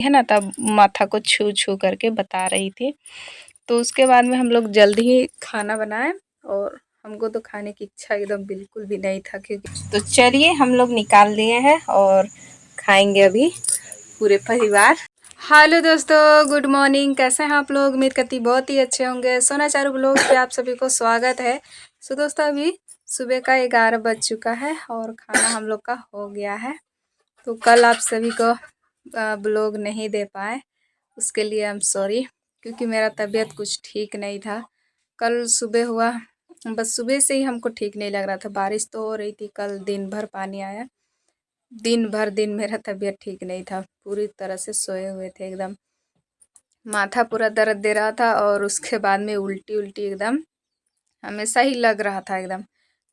है ना, तब माथा को छू छू करके बता रही थी। तो उसके बाद में हम लोग जल्दी ही खाना बनाए और हमको तो खाने की इच्छा एकदम बिल्कुल भी नहीं था, क्योंकि तो चलिए हम लोग निकाल दिए हैं और खाएंगे अभी पूरे परिवार। हेलो दोस्तों, गुड मॉर्निंग। कैसे हैं आप लोग? उम्मीद करती बहुत ही अच्छे होंगे। सोना चारू ब्लॉग पे आप सभी को स्वागत है। सो दोस्तों, अभी सुबह का 11 बज चुका है और खाना हम लोग का हो गया है। तो कल आप सभी को ब्लॉग नहीं दे पाए, उसके लिए आई एम सॉरी, क्योंकि मेरा तबीयत कुछ ठीक नहीं था। कल सुबह हुआ, बस सुबह से ही हमको ठीक नहीं लग रहा था। बारिश तो हो रही थी, कल दिन भर पानी आया, दिन मेरा तबीयत ठीक नहीं था। पूरी तरह से सोए हुए थे, एकदम माथा पूरा दर्द दे रहा था और उसके बाद में उल्टी उल्टी एकदम हमेशा ही लग रहा था एकदम।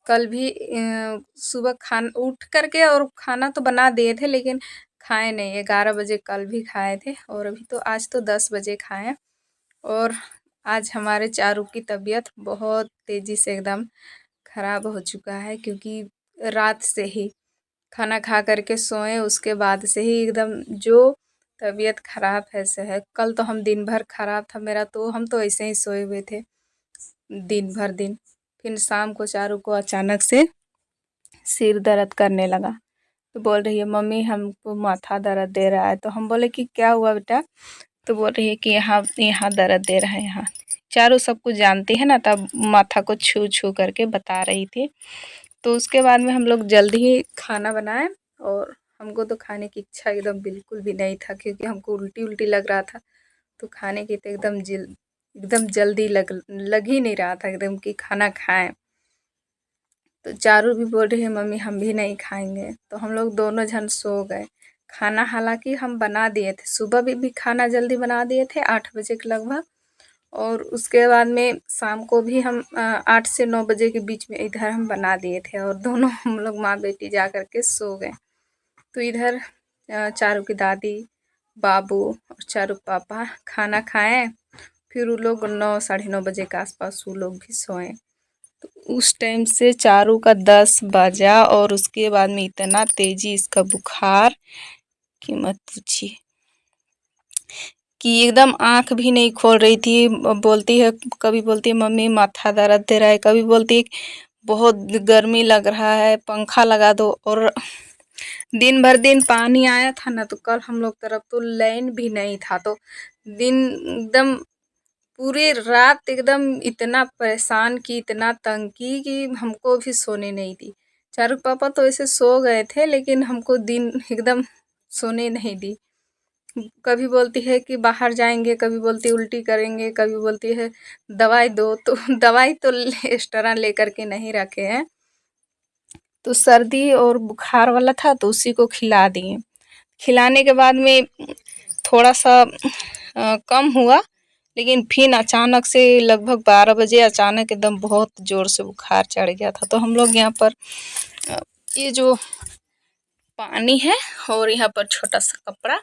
कल भी सुबह उठ करके और खाना तो बना दिए थे, लेकिन खाए नहीं। 11 बजे कल भी खाए थे और अभी तो आज तो 10 बजे खाएं। और आज हमारे चारू की तबीयत बहुत तेज़ी से एकदम ख़राब हो चुका है, क्योंकि रात से ही खाना खा करके सोए, उसके बाद से ही एकदम जो तबीयत ख़राब ऐसे है। कल तो हम दिन भर ख़राब था मेरा, तो हम तो ऐसे ही सोए हुए थे दिन। फिर शाम को चारू को अचानक से सिर दर्द करने लगा, तो बोल रही है मम्मी हमको माथा दर्द दे रहा है। तो हम बोले कि क्या हुआ बेटा? तो बोल रही है कि यहाँ यहाँ दर्द दे रहा है यहाँ। चारू सब कुछ जानती है ना, तब माथा को छू छू करके बता रही थी। तो उसके बाद में हम लोग जल्दी ही खाना बनाए और हमको तो खाने की इच्छा एकदम बिल्कुल भी नहीं था, क्योंकि हमको उल्टी उल्टी लग रहा था। तो खाने की तो एकदम जल्दी लग ही नहीं रहा था एकदम कि खाना खाएं। तो चारू भी बोल रही है मम्मी हम भी नहीं खाएंगे। तो हम लोग दोनों जन सो गए। खाना हालांकि हम बना दिए थे, सुबह भी खाना जल्दी बना दिए थे 8 बजे के लगभग, और उसके बाद में शाम को भी हम 8 से 9 बजे के बीच में इधर हम बना दिए थे, और दोनों हम लोग माँ बेटी जा कर के सो गए। तो इधर चारू की दादी, बाबू और चारू पापा खाना खाएं, फिर वो लोग 9 साढ़े 9 बजे के आसपास वो लोग भी सोएं। तो उस टाइम से चारू का 10 बजा और उसके बाद में इतना तेजी इसका बुखार कि मत पूछिए, कि एकदम आँख भी नहीं खोल रही थी। बोलती है, कभी बोलती है मम्मी माथा दर्द दे रहा है, कभी बोलती है बहुत गर्मी लग रहा है पंखा लगा दो। और दिन पानी आया था ना, तो कल हम लोग तरफ तो लाइन भी नहीं था, तो दिन एकदम पूरी रात एकदम इतना परेशान की, इतना तंग की कि हमको भी सोने नहीं दी। चारू पापा तो ऐसे सो गए थे, लेकिन हमको दिन एकदम सोने नहीं दी। कभी बोलती है कि बाहर जाएंगे, कभी बोलती उल्टी करेंगे, कभी बोलती है दवाई दो। तो दवाई तो एक्स्ट्रा लेकर के नहीं रखे हैं, तो सर्दी और बुखार वाला था तो उसी को खिला दिए। खिलाने के बाद में थोड़ा सा कम हुआ, लेकिन फिर अचानक से लगभग 12 बजे अचानक एकदम बहुत ज़ोर से बुखार चढ़ गया था। तो हम लोग यहाँ पर ये जो पानी है और यहाँ पर छोटा सा कपड़ा,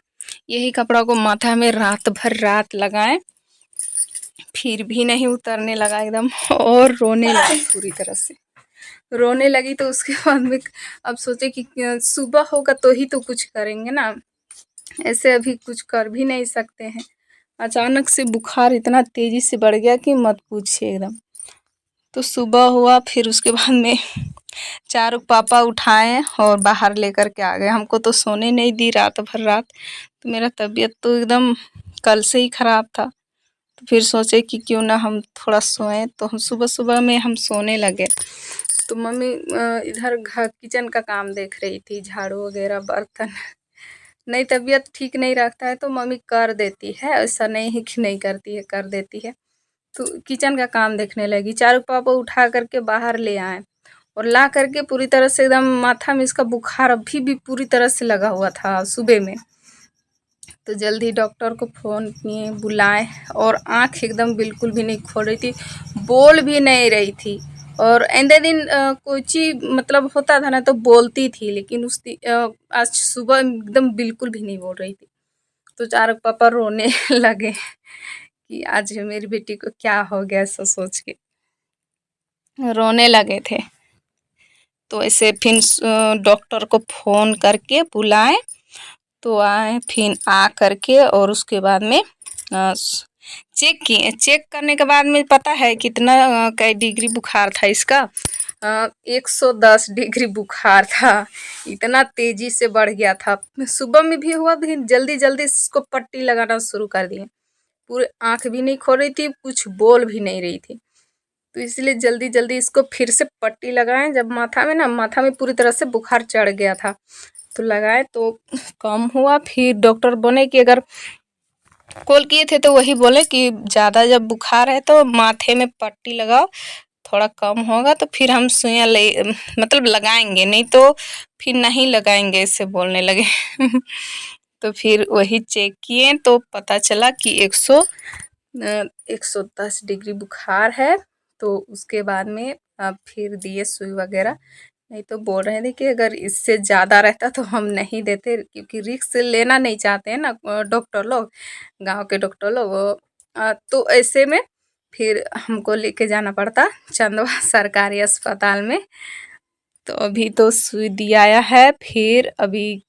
यही कपड़ा को माथा में रात भर लगाएं, फिर भी नहीं उतरने लगा एकदम, और रोने लगी पूरी तरह से रोने लगी। तो उसके बाद में अब सोचे कि सुबह होगा तो ही तो कुछ करेंगे ना, ऐसे अभी कुछ कर भी नहीं सकते हैं। अचानक से बुखार इतना तेज़ी से बढ़ गया कि मत पूछिए एकदम। तो सुबह हुआ, फिर उसके बाद में चारू पापा उठाए और बाहर लेकर के आ गए। हमको तो सोने नहीं दी रात भर। तो मेरा तबीयत तो एकदम कल से ही ख़राब था। तो फिर सोचे कि क्यों ना हम थोड़ा सोएं, तो हम सुबह में हम सोने लगे। तो मम्मी इधर किचन का काम देख रही थी, झाड़ू वगैरह बर्तन। नहीं, तबीयत ठीक नहीं रखता है तो मम्मी कर देती है, ऐसा नहीं है कि नहीं करती है, कर देती है। तो किचन का काम देखने लगी। चारू पापा उठा करके बाहर ले आए और ला करके पूरी तरह से एकदम माथा में इसका बुखार अभी भी पूरी तरह से लगा हुआ था सुबह में। तो जल्दी डॉक्टर को फ़ोन किए, बुलाए, और आँख एकदम बिल्कुल भी नहीं खोल रही थी, बोल भी नहीं रही थी। और आइंदे दिन कोई चीज़ मतलब होता था ना तो बोलती थी, लेकिन आज सुबह एकदम बिल्कुल भी नहीं बोल रही थी। तो चारू पापा रोने लगे कि आज मेरी बेटी को क्या हो गया, ऐसा सोच के रोने लगे थे। तो ऐसे फिर डॉक्टर को फ़ोन करके बुलाए, तो आए फिर आ करके और उसके बाद में चेक किए। चेक करने के बाद में पता है कितना कई डिग्री बुखार था इसका। 110 डिग्री बुखार था। इतना तेजी से बढ़ गया था। सुबह में भी हुआ, भी जल्दी जल्दी इसको पट्टी लगाना शुरू कर दिए। पूरे आँख भी नहीं खोल रही थी, कुछ बोल भी नहीं रही थी, तो इसलिए जल्दी जल्दी इसको फिर से पट्टी लगाएं। जब माथा में पूरी तरह से बुखार चढ़ गया था तो लगाए तो कम हुआ। फिर डॉक्टर बोले कि अगर कॉल किए थे तो वही बोले कि ज़्यादा जब बुखार है तो माथे में पट्टी लगाओ, थोड़ा कम होगा तो फिर हम सुइयाँ ले मतलब लगाएंगे, नहीं तो फिर नहीं लगाएंगे ऐसे बोलने लगे। तो फिर वही चेक किए तो पता चला कि 110 डिग्री बुखार है। तो उसके बाद में फिर दिए सुई वगैरह। नहीं तो बोल रहे थे कि अगर इससे ज़्यादा रहता तो हम नहीं देते, क्योंकि रिस्क लेना नहीं चाहते हैं ना डॉक्टर लोग, गांव के डॉक्टर लोग। तो ऐसे में फिर हमको लेके जाना पड़ता चंदवा सरकारी अस्पताल में। तो अभी तो सुई दिया है। फिर अभी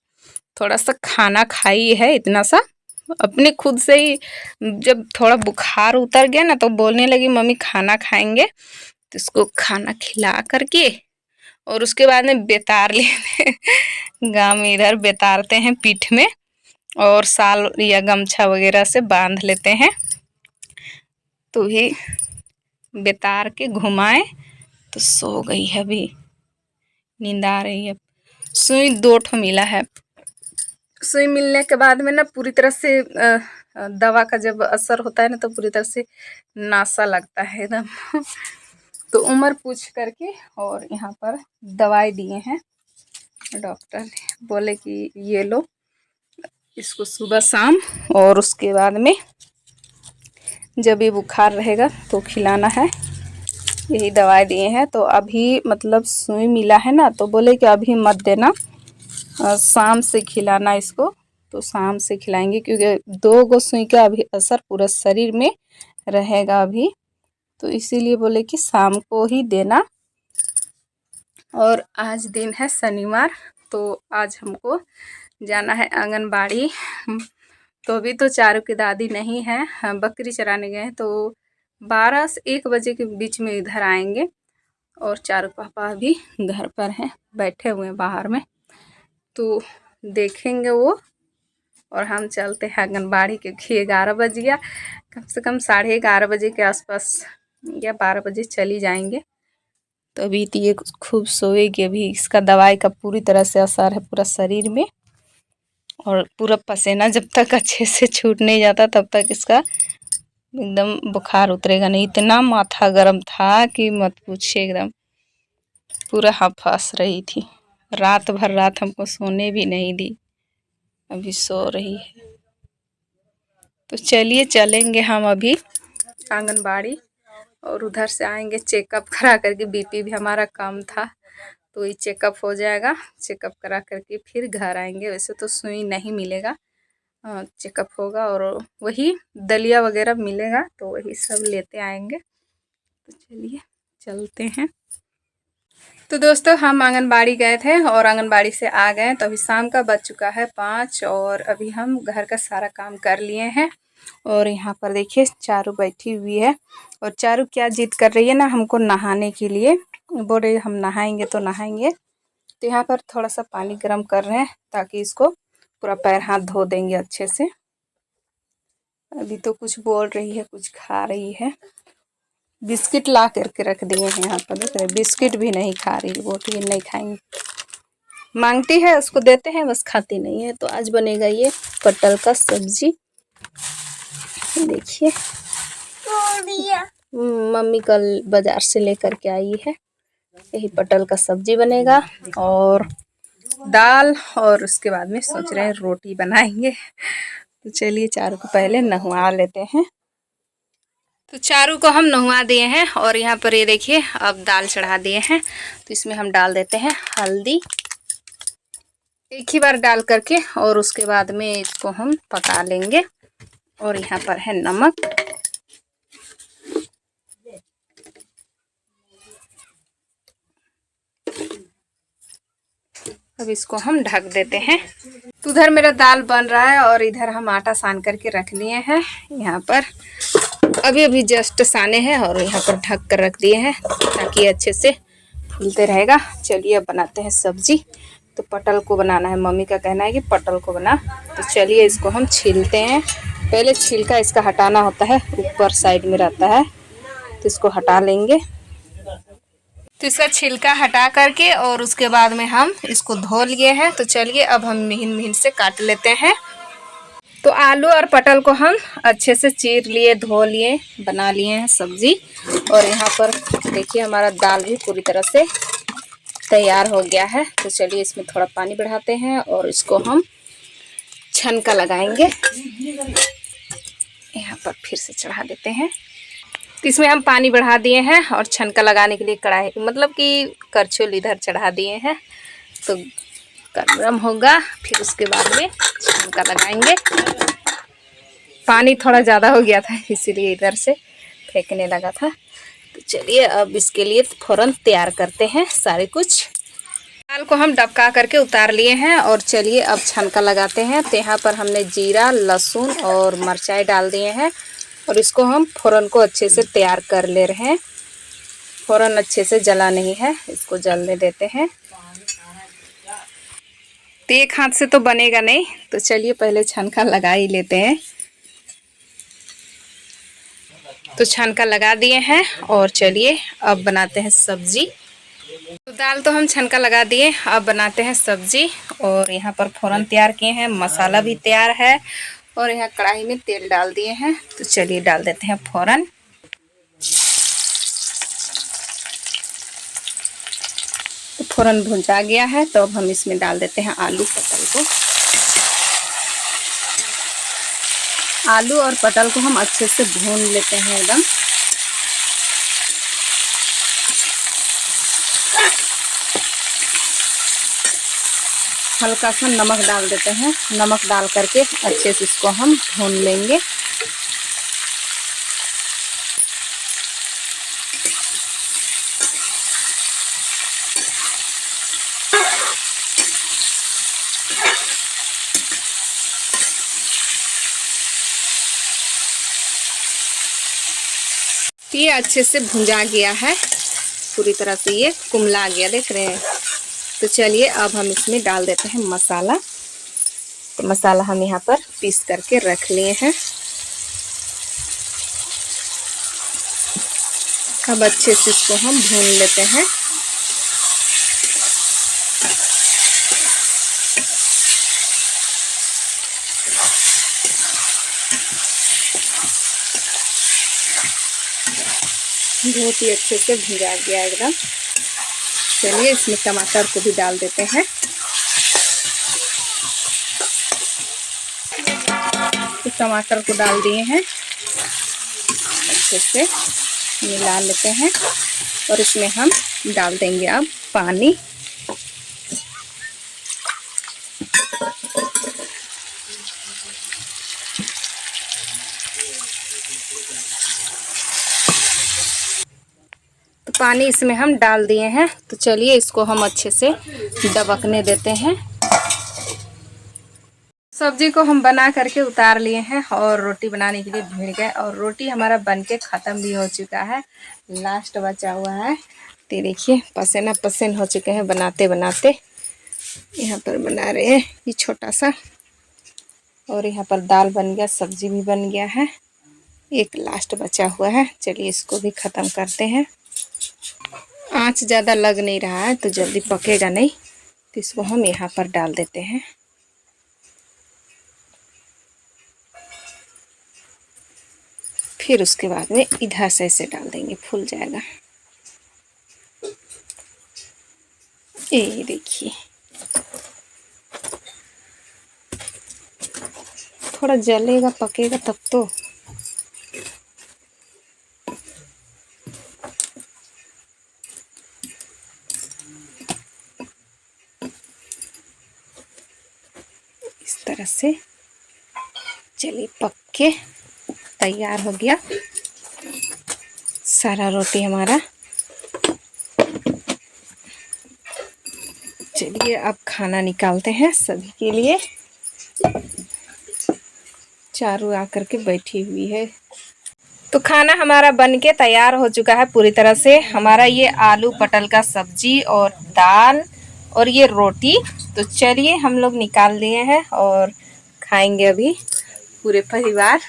थोड़ा सा खाना खाई है, इतना सा अपने खुद से ही। जब थोड़ा बुखार उतर गया ना तो बोलने लगी मम्मी खाना खाएंगे, तो इसको खाना खिला करके और उसके बाद में बेतार लेते गाँव में इधर बेतारते हैं पीठ में, और साल या गमछा वगैरह से बांध लेते हैं। तो भी बेतार के घुमाए तो सो गई है, अभी नींद आ रही है। सुई 2 ठो मिला है। सुई मिलने के बाद में ना पूरी तरह से दवा का जब असर होता है ना तो पूरी तरह से नासा लगता है एकदम। तो उम्र पूछ करके और यहाँ पर दवाई दिए हैं डॉक्टर, बोले कि ये लो इसको सुबह शाम, और उसके बाद में जब ये बुखार रहेगा तो खिलाना है। यही दवाई दिए हैं। तो अभी मतलब सुई मिला है ना तो बोले कि अभी मत देना, शाम से खिलाना इसको। तो शाम से खिलाएंगे क्योंकि 2 गो सुई का अभी असर पूरा शरीर में रहेगा अभी, तो इसीलिए बोले कि शाम को ही देना। और आज दिन है शनिवार, तो आज हमको जाना है आंगनबाड़ी। तो अभी तो चारू की दादी नहीं है, बकरी चराने गए हैं। तो 12 से 1 बजे के बीच में इधर आएंगे। और चारू पापा भी घर पर हैं, बैठे हुए हैं बाहर में, तो देखेंगे वो। और हम चलते हैं आंगनबाड़ी, क्योंकि 11 बज गया। कम से कम 11:30 बजे के आसपास या 12 बजे चली जाएंगे। तो अभी तो ये खूब सोएगी। अभी इसका दवाई का पूरी तरह से असर है पूरा शरीर में, और पूरा पसीना जब तक अच्छे से छूट नहीं जाता तब तक इसका एकदम बुखार उतरेगा नहीं। इतना माथा गर्म था कि मत पूछिए, एकदम पूरा हफास रही थी। रात भर रात हमको सोने भी नहीं दी, अभी सो रही है। तो चलिए चलेंगे हम अभी आंगनबाड़ी, और उधर से आएंगे चेकअप करा करके। बीपी भी हमारा कम था, तो ये चेकअप हो जाएगा। चेकअप करा करके फिर घर आएंगे। वैसे तो सुई नहीं मिलेगा, चेकअप होगा और वही दलिया वगैरह मिलेगा, तो वही सब लेते आएंगे। तो चलिए चलते हैं। तो दोस्तों हम आंगनबाड़ी गए थे और आंगनबाड़ी से आ गए। तो अभी शाम का बज चुका है 5, और अभी हम घर का सारा काम कर लिए हैं। और यहाँ पर देखिए चारू बैठी हुई है, और चारू क्या जिद कर रही है ना, हमको नहाने के लिए बोल रही है हम नहाएंगे तो नहाएंगे। तो यहाँ पर थोड़ा सा पानी गर्म कर रहे हैं ताकि इसको पूरा पैर हाथ धो देंगे अच्छे से। अभी तो कुछ बोल रही है, कुछ खा रही है। बिस्किट ला करके रख दिए हैं यहाँ पर, देख रहे बिस्किट भी नहीं खा रही, वो भी नहीं खाएंगे। मांगती है उसको देते हैं, बस खाती नहीं है। तो आज बनेगा ये पटल का सब्जी। देखिए मम्मी कल बाजार से लेकर के आई है। यही पटल का सब्जी बनेगा और दाल, और उसके बाद में सोच रहे हैं रोटी बनाएंगे। तो चलिए चारू को पहले नहवा लेते हैं। तो चारू को हम नहवा दिए हैं, और यहाँ पर ये देखिए अब दाल चढ़ा दिए हैं। तो इसमें हम डाल देते हैं हल्दी, एक ही बार डाल करके, और उसके बाद में इसको हम पका लेंगे। और यहाँ पर है नमक, अब इसको हम ढक देते हैं। तो उधर मेरा दाल बन रहा है और इधर हम आटा सान करके रख लिए हैं यहाँ पर। अभी अभी जस्ट साने हैं और यहाँ पर ढक कर रख दिए हैं ताकि अच्छे से फूलते रहेगा। चलिए अब बनाते हैं सब्जी। तो पटल को बनाना है, मम्मी का कहना है कि पटल को बना। तो चलिए इसको हम छीलते हैं। पहले छिलका इसका हटाना होता है, ऊपर साइड में रहता है, तो इसको हटा लेंगे। तो इसका छिलका हटा करके और उसके बाद में हम इसको धो लिए हैं। तो चलिए अब हम महीन महीन से काट लेते हैं। तो आलू और पटल को हम अच्छे से चीर लिए, धो लिए, बना लिए हैं सब्जी। और यहाँ पर देखिए हमारा दाल भी पूरी तरह से तैयार हो गया है। तो चलिए इसमें थोड़ा पानी बढ़ाते हैं और इसको हम छनका लगाएंगे। यहाँ पर फिर से चढ़ा देते हैं। तो इसमें हम पानी बढ़ा दिए हैं और छनका लगाने के लिए कढ़ाई मतलब कि करछुल इधर चढ़ा दिए हैं। तो गर्म होगा, फिर उसके बाद में छनका लगाएंगे। पानी थोड़ा ज़्यादा हो गया था इसीलिए इधर से फेंकने लगा था। तो चलिए अब इसके लिए फ़ौरन तैयार करते हैं सारे कुछ। दाल को हम डबका करके उतार लिए हैं और चलिए अब छनका लगाते हैं। तो यहाँ पर हमने जीरा, लहसुन और मिर्चाई डाल दिए हैं और इसको हम फ़ौरन को अच्छे से तैयार कर ले रहे हैं। फ़ौरन अच्छे से जला नहीं है, इसको जलने देते हैं। तो एक हाथ से तो बनेगा नहीं, तो चलिए पहले छनका लगा ही लेते हैं। तो छनका लगा दिए हैं और चलिए अब बनाते हैं सब्जी। तो दाल तो हम छनका लगा दिए, अब बनाते हैं सब्जी। और यहाँ पर फ़ौरन तैयार किए हैं, मसाला भी तैयार है और यहाँ कढ़ाई में तेल डाल दिए हैं। तो चलिए डाल देते हैं फ़ौरन। तो फ़ौरन भुंजा गया है, तो अब हम इसमें डाल देते हैं आलू पटल को। आलू और पटल को हम अच्छे से भून लेते हैं एकदम। हल्का सा नमक डाल देते हैं। नमक डाल करके अच्छे से इसको हम भून लेंगे। ये अच्छे से भुंजा गया है, पूरी तरह से ये कुमला गया, देख रहे हैं। तो चलिए अब हम इसमें डाल देते हैं मसाला। तो मसाला हम यहाँ पर पीस करके रख लिए हैं। अब अच्छे से इसको हम भून लेते हैं। बहुत ही अच्छे से भुंजा गया एकदम। चलिए इसमें टमाटर को भी डाल देते हैं। तो टमाटर को डाल दिए हैं, अच्छे से मिला लेते हैं और इसमें हम डाल देंगे अब पानी। तो पानी इसमें हम डाल दिए हैं। तो चलिए इसको हम अच्छे से दबकने देते हैं। सब्जी को हम बना करके उतार लिए हैं और रोटी बनाने के लिए भिड़ गए और रोटी हमारा बनके ख़त्म भी हो चुका है। लास्ट बचा हुआ है। तो देखिए पसीना पसीन हो चुके हैं बनाते बनाते। यहाँ पर बना रहे हैं ये छोटा सा, और यहाँ पर दाल बन गया, सब्जी भी बन गया है। एक लास्ट बचा हुआ है, चलिए इसको भी ख़त्म करते हैं। आँच ज़्यादा लग नहीं रहा है तो जल्दी पकेगा नहीं, तो इसको हम यहाँ पर डाल देते हैं। फिर उसके बाद में इधर से ऐसे डाल देंगे, फूल जाएगा। ये देखिए थोड़ा जलेगा, पकेगा तब तो। इस तरह से चलिए पक के तैयार हो गया सारा रोटी हमारा। चलिए अब खाना निकालते हैं सभी के लिए। चारू आकर के बैठी हुई है। तो खाना हमारा बनके तैयार हो चुका है पूरी तरह से। हमारा ये आलू पटल का सब्जी और दाल और ये रोटी। तो चलिए हम लोग निकाल लिए हैं और खाएंगे अभी पूरे परिवार।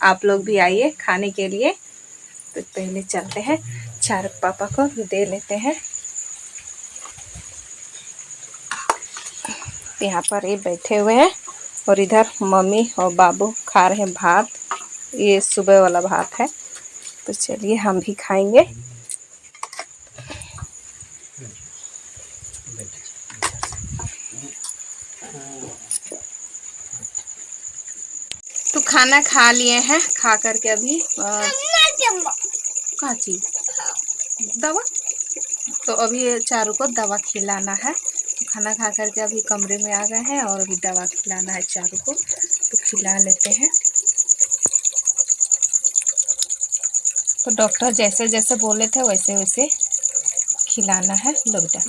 आप लोग भी आइए खाने के लिए। तो पहले चलते हैं, चारू पापा को दे लेते हैं। यहाँ पर ये बैठे हुए हैं और इधर मम्मी और बाबू खा रहे हैं भात। ये सुबह वाला भात है। तो चलिए हम भी खाएंगे। तो खाना खा लिए हैं, खा करके अभी का चीज दवा। तो अभी चारू को दवा खिलाना है। तो खाना खा करके अभी कमरे में आ गए हैं और अभी दवा खिलाना है चारू को। तो खिला लेते हैं। तो डॉक्टर जैसे जैसे बोले थे वैसे वैसे खिलाना है। लो बेटा।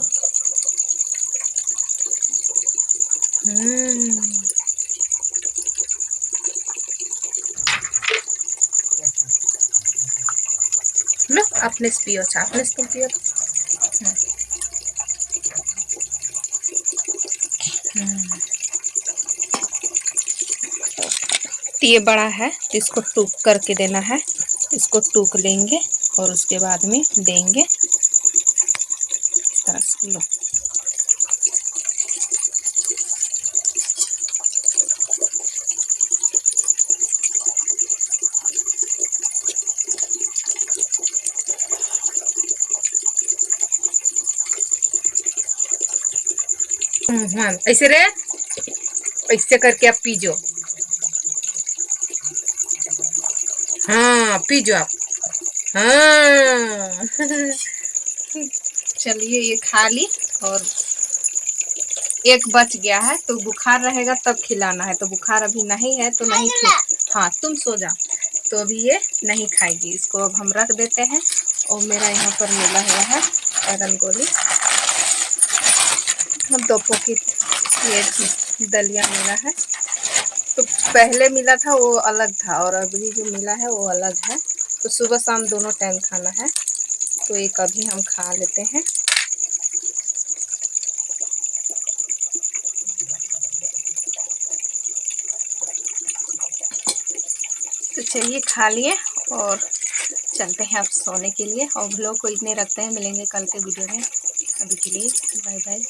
लो अपने से पियो, अपने से तुम पियो। तो ये बड़ा है तो इसको टूक करके देना है। इसको टूक लेंगे और उसके बाद में देंगे इस तरह से। लो ऐसे रे, ऐसे करके आप पीजो। हाँ पीजो आप। हाँ चलिए ये खा ली। और एक बच गया है तो बुखार रहेगा तब खिलाना है। तो बुखार अभी नहीं है तो नहीं खिला। हाँ तुम सो जा। तो अभी ये नहीं खाएगी। इसको अब हम रख देते हैं। और मेरा यहाँ पर मिला हुआ है आयरन गोली। 2 पैकेट ये दलिया मिला है। तो पहले मिला था वो अलग था और अभी जो मिला है वो अलग है। तो सुबह शाम दोनों टाइम खाना है। तो एक अभी हम खा लेते हैं। तो चलिए खा लिए और चलते हैं अब सोने के लिए। और व्लॉग को इतने रखते हैं। मिलेंगे कल के वीडियो में। अभी के लिए बाय बाय।